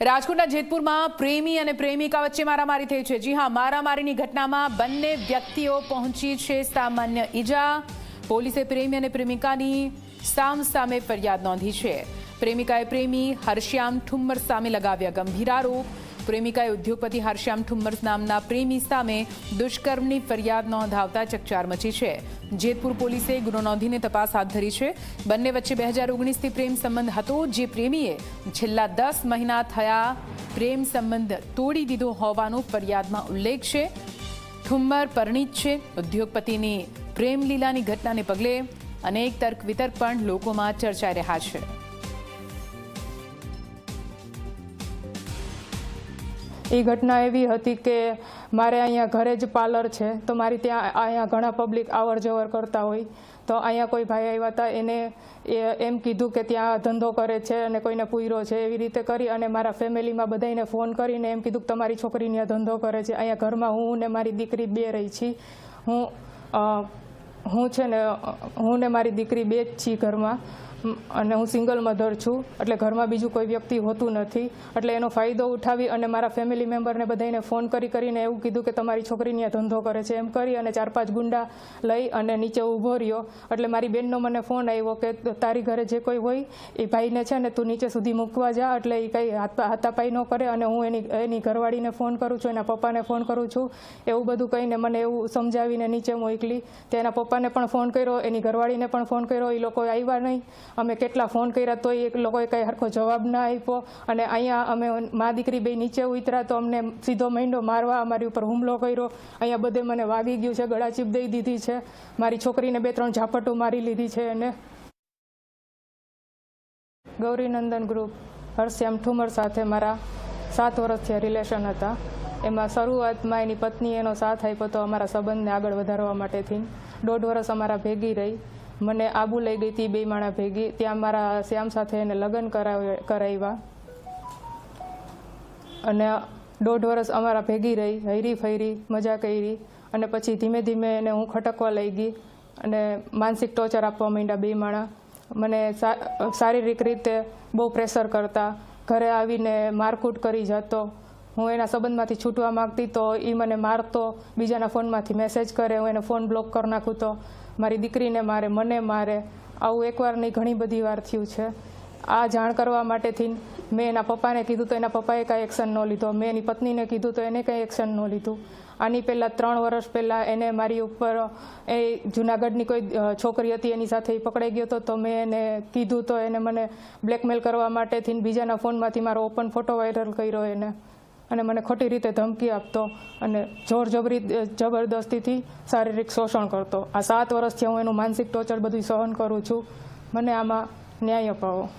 રાજકોટના જેતપુરમાં પ્રેમી અને પ્રેમિકા વચ્ચે મારામારી થઈ છે। જી હા, મારામારીની ઘટનામાં બંને વ્યક્તિઓ પહોંચી છે સામાન્ય ઈજા। પોલીસે પ્રેમી અને પ્રેમિકાની સામસામે ફરિયાદ નોંધી છે। પ્રેમિકાએ પ્રેમી હરશ્યામ ઠુમ્મર સામે લગાવ્યા ગંભીર આરોપ। પ્રેમિકાએ ઉદ્યોગપતિ હરશ્યામ ઠુમ્મર નામના પ્રેમી સામે દુષ્કર્મની ફરિયાદ નોંધાવતા ચકચાર મચી છે। જેતપુર પોલીસે ગુનો નોંધીને તપાસ હાથ ધરી છે। બંને વચ્ચે 2019થી પ્રેમ સંબંધ હતો, જે પ્રેમીએ છેલ્લા 10 મહિના થયા પ્રેમ સંબંધ તોડી દીધો હોવાનો ફરિયાદમાં ઉલ્લેખ છે। ઠુમ્મર પરિણીત છે। ઉદ્યોગપતિની પ્રેમ લીલાની ઘટનાને પગલે અનેક તર્ક વિતર્ક પણ લોકોમાં ચર્ચાઈ રહ્યા છે। એ ઘટના એવી હતી કે મારે અહીંયા ઘરે જ પાર્લર છે, તો મારી ત્યાં અહીંયા ઘણા પબ્લિક આવર જવર કરતા હોય, તો અહીંયા કોઈ ભાઈ આવ્યા હતા, એને એમ કીધું કે ત્યાં ધંધો કરે છે અને કોઈને પૂર્યો છે, એવી રીતે કરી અને મારા ફેમિલીમાં બધાને ફોન કરીને એમ કીધું કે તમારી છોકરી ત્યાં ધંધો કરે છે। અહીંયા ઘરમાં હું ને મારી દીકરી બે રહી છીએ। હું છે ને હું ને મારી દીકરી બે જ છીએ ઘરમાં, અને હું સિંગલ મધર છું, એટલે ઘરમાં બીજું કોઈ વ્યક્તિ હોતું નથી। એટલે એનો ફાયદો ઉઠાવી અને મારા ફેમિલી મેમ્બરને બધાને ફોન કરીને એવું કીધું કે તમારી છોકરીને આ ધંધો કરે છે, એમ કરી અને 4-5 ગુંડા લઈ અને નીચે ઊભો રહ્યો। એટલે મારી બેનનો મને ફોન આવ્યો કે તારી ઘરે જે કોઈ હોય એ ભાઈને છે ને તું નીચે સુધી મૂકવા જા। એટલે એ કંઈ હાથાપાઈ ન કરે, અને હું એની ઘરવાળીને ફોન કરું છું, એના પપ્પાને ફોન કરું છું, એવું બધું કહીને મને એવું સમજાવીને નીચે મોકલી। ત્યાં એના પપ્પાને પણ ફોન કર્યો, એની ઘરવાળીને પણ ફોન કર્યો, એ લોકો આવ્યા નહીં। અમે કેટલા ફોન કર્યા તો એ લોકોએ કંઈ સરખો જવાબ ના આપ્યો, અને અહીંયા અમે મા દીકરી બે નીચે ઉતર્યા તો અમને સીધો માંડ્યો મારવા, અમારી ઉપર હુમલો કર્યો। અહીંયા બધે મને વાગી ગયું છે, ગળાચીપ દઈ દીધી છે, મારી છોકરીને 2-3 ઝાપટો મારી લીધી છે। એને ગૌરીનંદન ગ્રુપ હરશ્યામ ઠુમ્મર સાથે મારા 7 વર્ષથી રિલેશન હતા। એમાં શરૂઆતમાં એની પત્ની એનો સાથ આપ્યો તો અમારા સંબંધને આગળ વધારવા માટેથી 1.5 વર્ષ અમારા ભેગી રહી। મને આબુ લઈ ગઈ હતી 2 માણા ભેગી, ત્યાં મારા શ્યામ સાથે એને લગ્ન કરાવ્યા, અને 1.5 વર્ષ અમારા ભેગી રહી, હૈરી ફૈરી મજા કરી, અને પછી ધીમે ધીમે એને હું ખટકવા લઈ ગઈ અને માનસિક ટોર્ચર આપવા માંડ્યા 2 માણા। મને શારીરિક રીતે બહુ પ્રેશર કરતા, ઘરે આવીને મારકૂટ કરી જતો। હું એના સંબંધમાંથી છૂટવા માગતી તો એ મને મારતો, બીજાના ફોનમાંથી મેસેજ કરે, હું એને ફોન બ્લોક કરી નાખું તો મારી દીકરીને મારે, મને મારે। આવું એકવાર નહીં ઘણી બધી વાર થયું છે। આ જાણ કરવા માટેથી મેં એના પપ્પાને કીધું તો એના પપ્પાએ કાંઈ એક્શન ન લીધો, મેં એની પત્નીને કીધું તો એને કંઈ એક્શન ન લીધું। આની પહેલાં 3 વર્ષ પહેલાં એને મારી ઉપર એ જૂનાગઢની કોઈ છોકરી હતી એની સાથે એ પકડાઈ ગયો હતો, તો મેં એને કીધું તો એને મને બ્લેકમેલ કરવા માટેથી બીજાના ફોનમાંથી મારો ઓપન ફોટો વાયરલ કર્યો એને, અને મને ખોટી રીતે ધમકી આપતો અને જબરદસ્તીથી શારીરિક શોષણ કરતો। આ 7 વર્ષથી હું એનું માનસિક ટોર્ચર બધું સહન કરું છું। મને આમાં ન્યાય અપાવો।